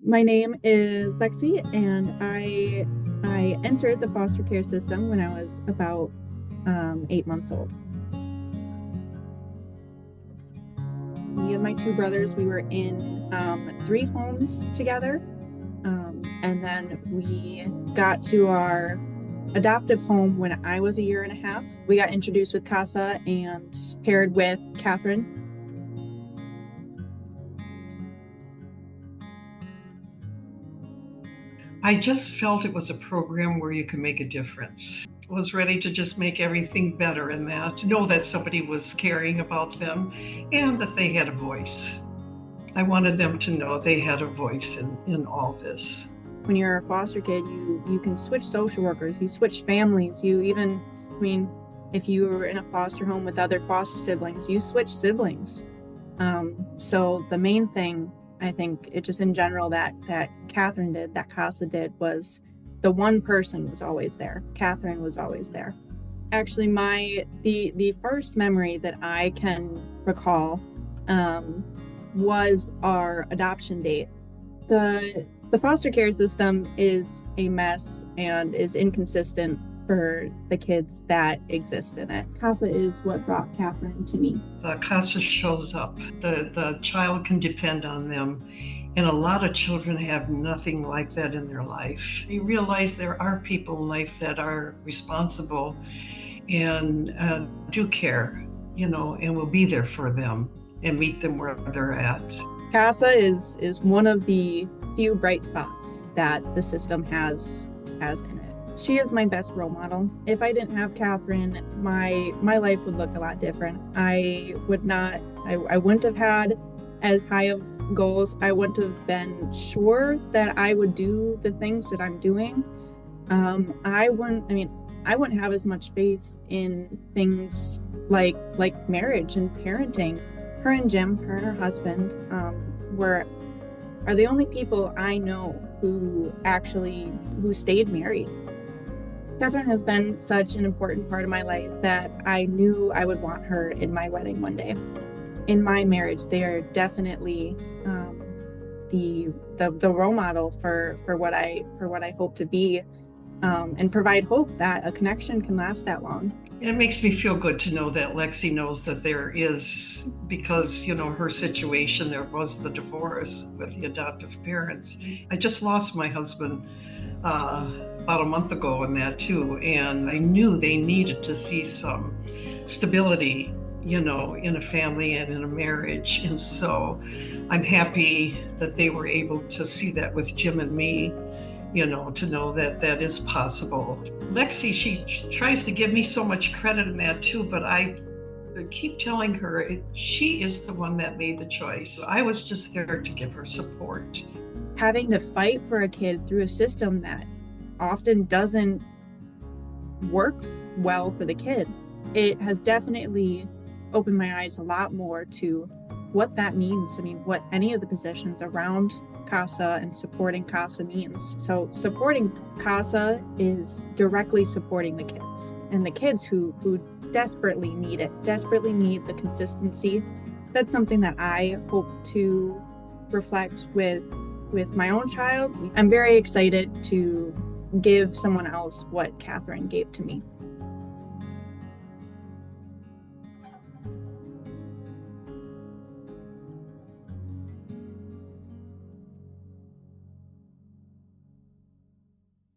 My name is Lexi, and I entered the foster care system when I was about 8 months old. Me and my two brothers, we were in 3 homes together, and then we got to our adoptive home when I was a year and a half. We got introduced with Casa and paired with Kathryn. I just felt it was a program where you could make a difference. I was ready to just make everything better in that, to know that somebody was caring about them and that they had a voice. I wanted them to know they had a voice in all this. When you're a foster kid, you can switch social workers, you switch families, if you were in a foster home with other foster siblings, you switch siblings. So the main thing, I think, it just in general that Kathryn did, that Casa did, was the one person was always there. Kathryn was always there. Actually, the first memory that I can recall was our adoption date. The foster care system is a mess and is inconsistent for the kids that exist in it. Casa is what brought Kathryn to me. The Casa shows up. The child can depend on them. And a lot of children have nothing like that in their life. You realize there are people in life that are responsible and do care, and will be there for them and meet them where they're at. Casa is one of the few bright spots that the system has in it. She is my best role model. If I didn't have Kathryn, my life would look a lot different. I wouldn't have had as high of goals. I wouldn't have been sure that I would do the things that I'm doing. I wouldn't have as much faith in things like marriage and parenting. Her and Jim, her and her husband, are the only people I know who stayed married. Kathryn has been such an important part of my life that I knew I would want her in my wedding one day. In my marriage, they are definitely the role model for what I hope to be, and provide hope that a connection can last that long. It makes me feel good to know that Lexi knows that there is, because her situation, there was the divorce with the adoptive parents. I just lost my husband about a month ago in that too, and I knew they needed to see some stability, in a family and in a marriage. And so I'm happy that they were able to see that with Jim and me, to know that that is possible. Lexi, she tries to give me so much credit in that too, but I keep telling her she is the one that made the choice. I was just there to give her support. Having to fight for a kid through a system that often doesn't work well for the kid, it has definitely opened my eyes a lot more to what that means. What any of the positions around Casa and supporting Casa means. So supporting Casa is directly supporting the kids, and the kids who desperately need it, desperately need the consistency. That's something that I hope to reflect with my own child. I'm very excited to give someone else what Kathryn gave to me.